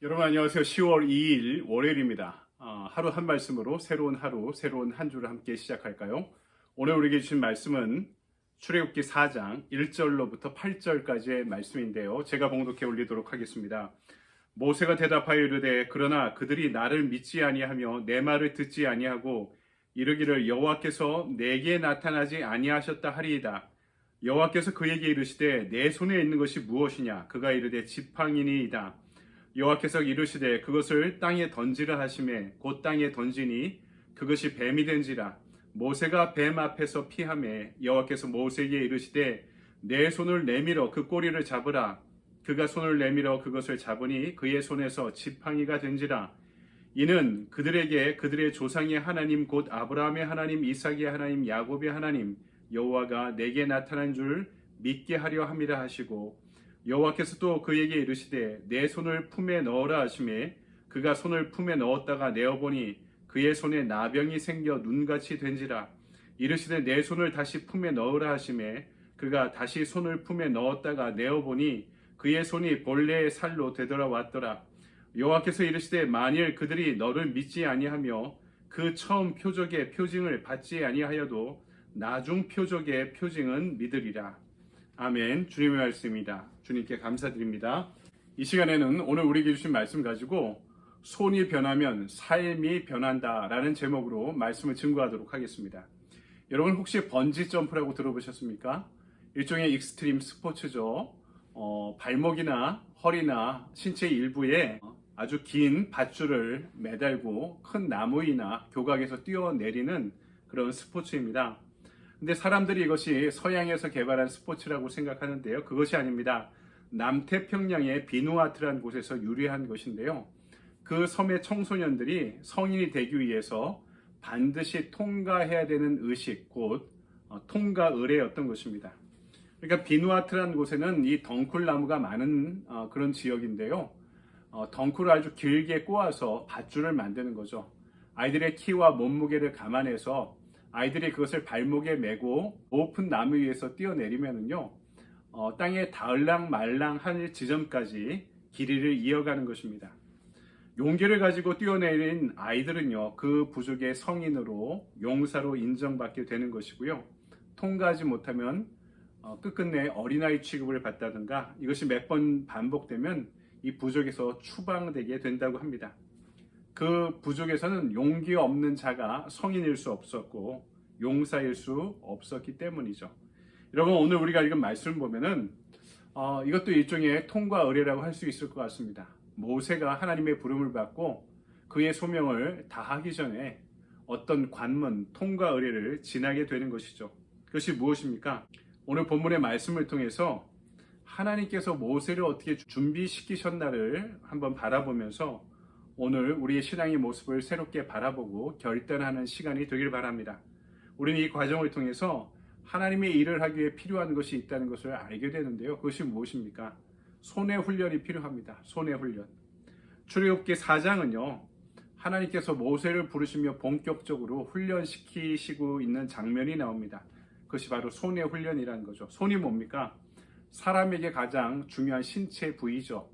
여러분 안녕하세요. 10월 2일 월요일입니다. 하루 한 말씀으로 새로운 하루, 새로운 한 주를 함께 시작할까요? 오늘 우리에게 주신 말씀은 출애굽기 4장 1절로부터 8절까지의 말씀인데요. 제가 봉독해 올리도록 하겠습니다. 모세가 대답하여 이르되 그러나 그들이 나를 믿지 아니하며 내 말을 듣지 아니하고 이르기를 여호와께서 내게 나타나지 아니하셨다 하리이다. 여호와께서 그에게 이르시되 내 손에 있는 것이 무엇이냐? 그가 이르되 지팡이니이다. 여호와께서 이르시되 그것을 땅에 던지라 하시매 곧 땅에 던지니 그것이 뱀이 된지라. 모세가 뱀 앞에서 피하매 여호와께서 모세에게 이르시되 내 손을 내밀어 그 꼬리를 잡으라. 그가 손을 내밀어 그것을 잡으니 그의 손에서 지팡이가 된지라. 이는 그들에게 그들의 조상의 하나님 곧 아브라함의 하나님, 이삭의 하나님, 야곱의 하나님 여호와가 내게 나타난 줄 믿게 하려 함이라 하시고, 여호와께서 또 그에게 이르시되 내 손을 품에 넣어라 하시매 그가 손을 품에 넣었다가 내어보니 그의 손에 나병이 생겨 눈같이 된지라. 이르시되 내 손을 다시 품에 넣으라 하시매 그가 다시 손을 품에 넣었다가 내어보니 그의 손이 본래의 살로 되돌아왔더라. 여호와께서 이르시되 만일 그들이 너를 믿지 아니하며 그 처음 표적의 표징을 받지 아니하여도 나중 표적의 표징은 믿으리라. 아멘. 주님의 말씀입니다. 주님께 감사드립니다. 이 시간에는 오늘 우리에게 주신 말씀 가지고 손이 변하면 삶이 변한다라는 제목으로 말씀을 증거하도록 하겠습니다. 여러분 혹시 번지 점프라고 들어보셨습니까? 일종의 익스트림 스포츠죠. 발목이나 허리나 신체 일부에 아주 긴 밧줄을 매달고 큰 나무이나 교각에서 뛰어내리는 그런 스포츠입니다. 근데 사람들이 이것이 서양에서 개발한 스포츠라고 생각하는데요. 그것이 아닙니다. 남태평양의 비누아트라는 곳에서 유래한 것인데요. 그 섬의 청소년들이 성인이 되기 위해서 반드시 통과해야 되는 의식, 곧 통과 의례였던 것입니다. 그러니까 비누아트라는 곳에는 이 덩쿨나무가 많은 그런 지역인데요. 덩쿨을 아주 길게 꼬아서 밧줄을 만드는 거죠. 아이들의 키와 몸무게를 감안해서 아이들이 그것을 발목에 메고 높은 나무 위에서 뛰어내리면은요, 땅에 닿을랑 말랑 할 지점까지 길이를 이어가는 것입니다. 용기를 가지고 뛰어내린 아이들은요, 그 부족의 성인으로 용사로 인정받게 되는 것이고요. 통과하지 못하면 끝끝내 어린아이 취급을 받다든가 이것이 몇 번 반복되면 이 부족에서 추방되게 된다고 합니다. 그 부족에서는 용기 없는 자가 성인일 수 없었고 용사일 수 없었기 때문이죠. 여러분 오늘 우리가 읽은 말씀을 보면은 이것도 일종의 통과 의례라고 할 수 있을 것 같습니다. 모세가 하나님의 부름을 받고 그의 소명을 다하기 전에 어떤 관문, 통과 의례를 지나게 되는 것이죠. 그것이 무엇입니까? 오늘 본문의 말씀을 통해서 하나님께서 모세를 어떻게 준비시키셨나를 한번 바라보면서 오늘 우리의 신앙의 모습을 새롭게 바라보고 결단하는 시간이 되길 바랍니다. 우리는 이 과정을 통해서 하나님의 일을 하기 위해 필요한 것이 있다는 것을 알게 되는데요. 그것이 무엇입니까? 손의 훈련이 필요합니다. 손의 훈련. 출애굽기 4장은요. 하나님께서 모세를 부르시며 본격적으로 훈련시키시고 있는 장면이 나옵니다. 그것이 바로 손의 훈련이라는 거죠. 손이 뭡니까? 사람에게 가장 중요한 신체 부위죠.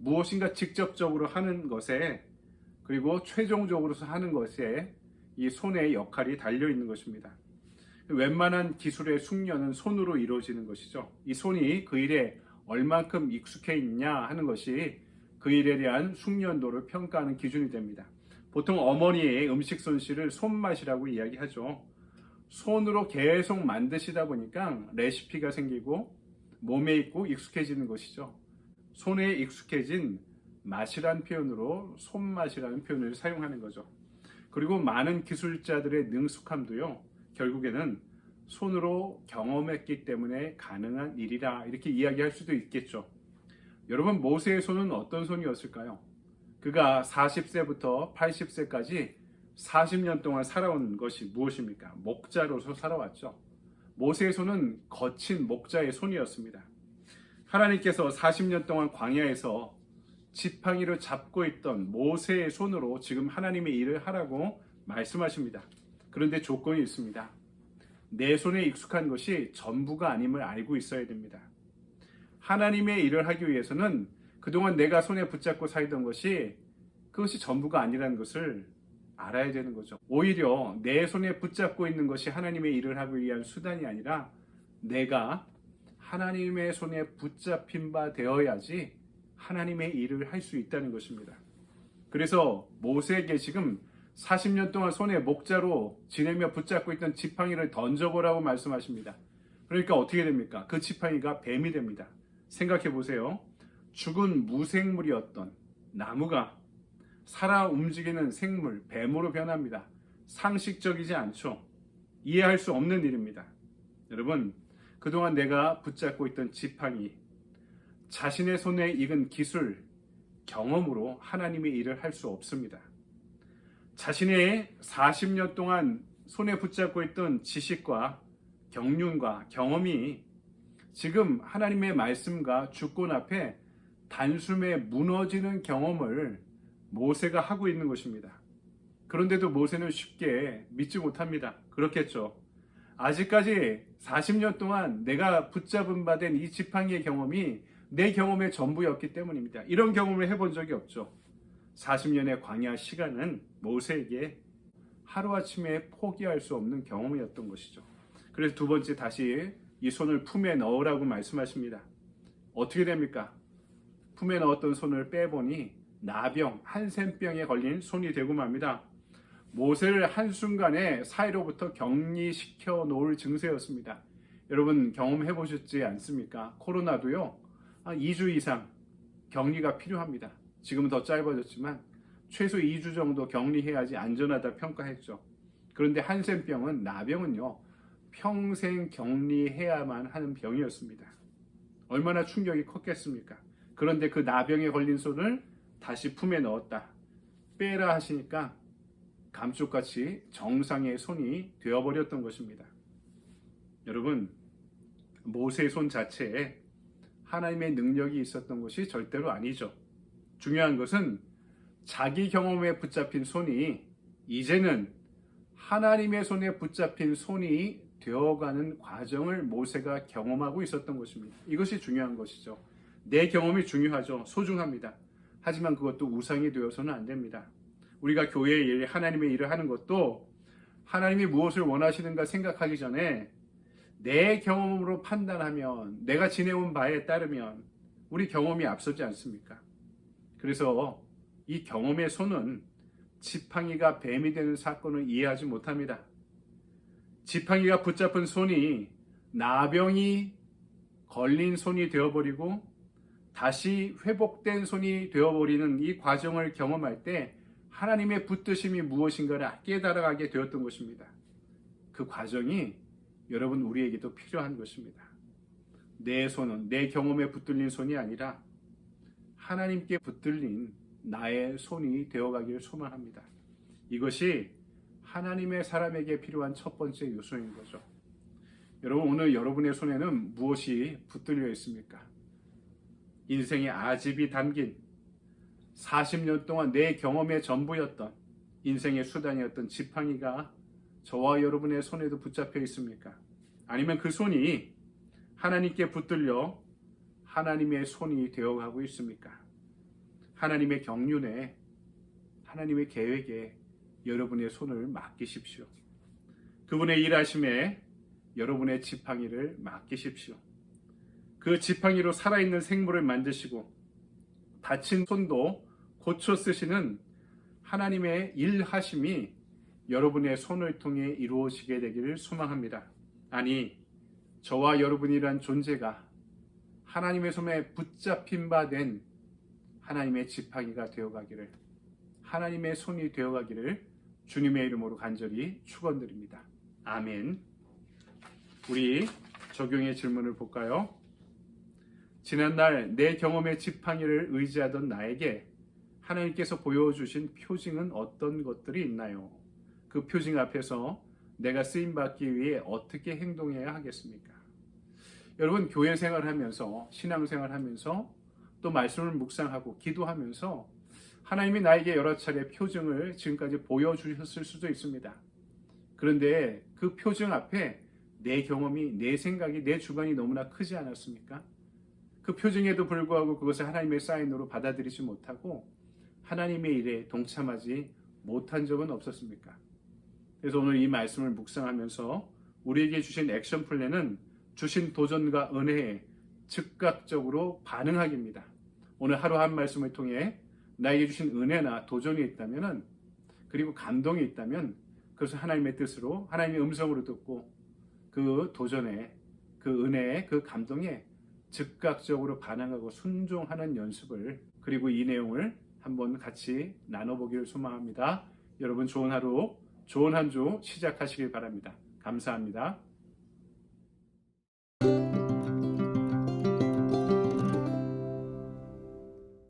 무엇인가 직접적으로 하는 것에 그리고 최종적으로서 하는 것에 이 손의 역할이 달려있는 것입니다. 웬만한 기술의 숙련은 손으로 이루어지는 것이죠. 이 손이 그 일에 얼만큼 익숙해 있냐 하는 것이 그 일에 대한 숙련도를 평가하는 기준이 됩니다. 보통 어머니의 음식 솜씨를 손맛이라고 이야기하죠. 손으로 계속 만드시다 보니까 레시피가 생기고 몸에 있고 익숙해지는 것이죠. 손에 익숙해진 맛이라는 표현으로 손맛이라는 표현을 사용하는 거죠. 그리고 많은 기술자들의 능숙함도요, 결국에는 손으로 경험했기 때문에 가능한 일이라 이렇게 이야기할 수도 있겠죠. 여러분, 모세의 손은 어떤 손이었을까요? 그가 40세부터 80세까지 40년 동안 살아온 것이 무엇입니까? 목자로서 살아왔죠. 모세의 손은 거친 목자의 손이었습니다. 하나님께서 40년 동안 광야에서 지팡이를 잡고 있던 모세의 손으로 지금 하나님의 일을 하라고 말씀하십니다. 그런데 조건이 있습니다. 내 손에 익숙한 것이 전부가 아님을 알고 있어야 됩니다. 하나님의 일을 하기 위해서는 그동안 내가 손에 붙잡고 살던 것이 그것이 전부가 아니라는 것을 알아야 되는 거죠. 오히려 내 손에 붙잡고 있는 것이 하나님의 일을 하기 위한 수단이 아니라 내가 하나님의 손에 붙잡힌 바 되어야지 하나님의 일을 할 수 있다는 것입니다. 그래서 모세에게 지금 40년 동안 손에 목자로 지내며 붙잡고 있던 지팡이를 던져보라고 말씀하십니다. 그러니까 어떻게 됩니까? 그 지팡이가 뱀이 됩니다. 생각해 보세요. 죽은 무생물이었던 나무가 살아 움직이는 생물, 뱀으로 변합니다. 상식적이지 않죠. 이해할 수 없는 일입니다. 여러분, 그동안 내가 붙잡고 있던 지팡이, 자신의 손에 익은 기술, 경험으로 하나님의 일을 할 수 없습니다. 자신의 40년 동안 손에 붙잡고 있던 지식과 경륜과 경험이 지금 하나님의 말씀과 주권 앞에 단숨에 무너지는 경험을 모세가 하고 있는 것입니다. 그런데도 모세는 쉽게 믿지 못합니다. 그렇겠죠. 아직까지 40년 동안 내가 붙잡은 바 된 이 지팡이의 경험이 내 경험의 전부였기 때문입니다. 이런 경험을 해본 적이 없죠. 40년의 광야 시간은 모세에게 하루아침에 포기할 수 없는 경험이었던 것이죠. 그래서 두 번째 다시 이 손을 품에 넣으라고 말씀하십니다. 어떻게 됩니까? 품에 넣었던 손을 빼보니 나병, 한센병에 걸린 손이 되고 맙니다. 모세를 한순간에 사이로부터 격리시켜 놓을 증세였습니다. 여러분 경험해 보셨지 않습니까? 코로나도요, 2주 이상 격리가 필요합니다. 지금은 더 짧아졌지만 최소 2주 정도 격리해야지 안전하다 평가했죠. 그런데 한센병은, 나병은요, 평생 격리해야만 하는 병이었습니다. 얼마나 충격이 컸겠습니까? 그런데 그 나병에 걸린 손을 다시 품에 넣었다. 빼라 하시니까 감쪽같이 정상의 손이 되어버렸던 것입니다. 여러분, 모세의 손 자체에 하나님의 능력이 있었던 것이 절대로 아니죠. 중요한 것은 자기 경험에 붙잡힌 손이 이제는 하나님의 손에 붙잡힌 손이 되어가는 과정을 모세가 경험하고 있었던 것입니다. 이것이 중요한 것이죠. 내 경험이 중요하죠. 소중합니다. 하지만 그것도 우상이 되어서는 안 됩니다. 우리가 교회의 일, 하나님의 일을 하는 것도 하나님이 무엇을 원하시는가 생각하기 전에 내 경험으로 판단하면, 내가 지내온 바에 따르면 우리 경험이 앞서지 않습니까? 그래서 이 경험의 손은 지팡이가 뱀이 되는 사건을 이해하지 못합니다. 지팡이가 붙잡은 손이 나병이 걸린 손이 되어버리고 다시 회복된 손이 되어버리는 이 과정을 경험할 때 하나님의 붙드심이 무엇인가를 깨달아가게 되었던 것입니다. 그 과정이 여러분 우리에게도 필요한 것입니다. 내 손은 내 경험에 붙들린 손이 아니라 하나님께 붙들린 나의 손이 되어가기를 소망합니다. 이것이 하나님의 사람에게 필요한 첫 번째 요소인 거죠. 여러분, 오늘 여러분의 손에는 무엇이 붙들려 있습니까? 인생의 아집이 담긴 40년 동안 내 경험의 전부였던, 인생의 수단이었던 지팡이가 저와 여러분의 손에도 붙잡혀 있습니까? 아니면 그 손이 하나님께 붙들려 하나님의 손이 되어가고 있습니까? 하나님의 경륜에, 하나님의 계획에 여러분의 손을 맡기십시오. 그분의 일하심에 여러분의 지팡이를 맡기십시오. 그 지팡이로 살아있는 생물을 만드시고 다친 손도 고쳐 쓰시는 하나님의 일하심이 여러분의 손을 통해 이루어지게 되기를 소망합니다. 아니, 저와 여러분이란 존재가 하나님의 손에 붙잡힌 바 된 하나님의 지팡이가 되어가기를, 하나님의 손이 되어가기를 주님의 이름으로 간절히 축원드립니다. 아멘. 우리 적용의 질문을 볼까요? 지난날 내 경험의 지팡이를 의지하던 나에게 하나님께서 보여주신 표징은 어떤 것들이 있나요? 그 표징 앞에서 내가 쓰임받기 위해 어떻게 행동해야 하겠습니까? 여러분, 교회 생활하면서, 신앙생활하면서, 또 말씀을 묵상하고 기도하면서 하나님이 나에게 여러 차례 표징을 지금까지 보여주셨을 수도 있습니다. 그런데 그 표징 앞에 내 경험이, 내 생각이, 내 주관이 너무나 크지 않았습니까? 그 표징에도 불구하고 그것을 하나님의 사인으로 받아들이지 못하고 하나님의 일에 동참하지 못한 적은 없었습니까? 그래서 오늘 이 말씀을 묵상하면서 우리에게 주신 액션 플랜은 주신 도전과 은혜에 즉각적으로 반응하기입니다. 오늘 하루 한 말씀을 통해 나에게 주신 은혜나 도전이 있다면, 그리고 감동이 있다면 그것을 하나님의 뜻으로, 하나님의 음성으로 듣고 그 도전에, 그 은혜에, 그 감동에 즉각적으로 반응하고 순종하는 연습을, 그리고 이 내용을 한번 같이 나눠보기를 소망합니다. 여러분 좋은 하루, 좋은 한 주 시작하시길 바랍니다. 감사합니다.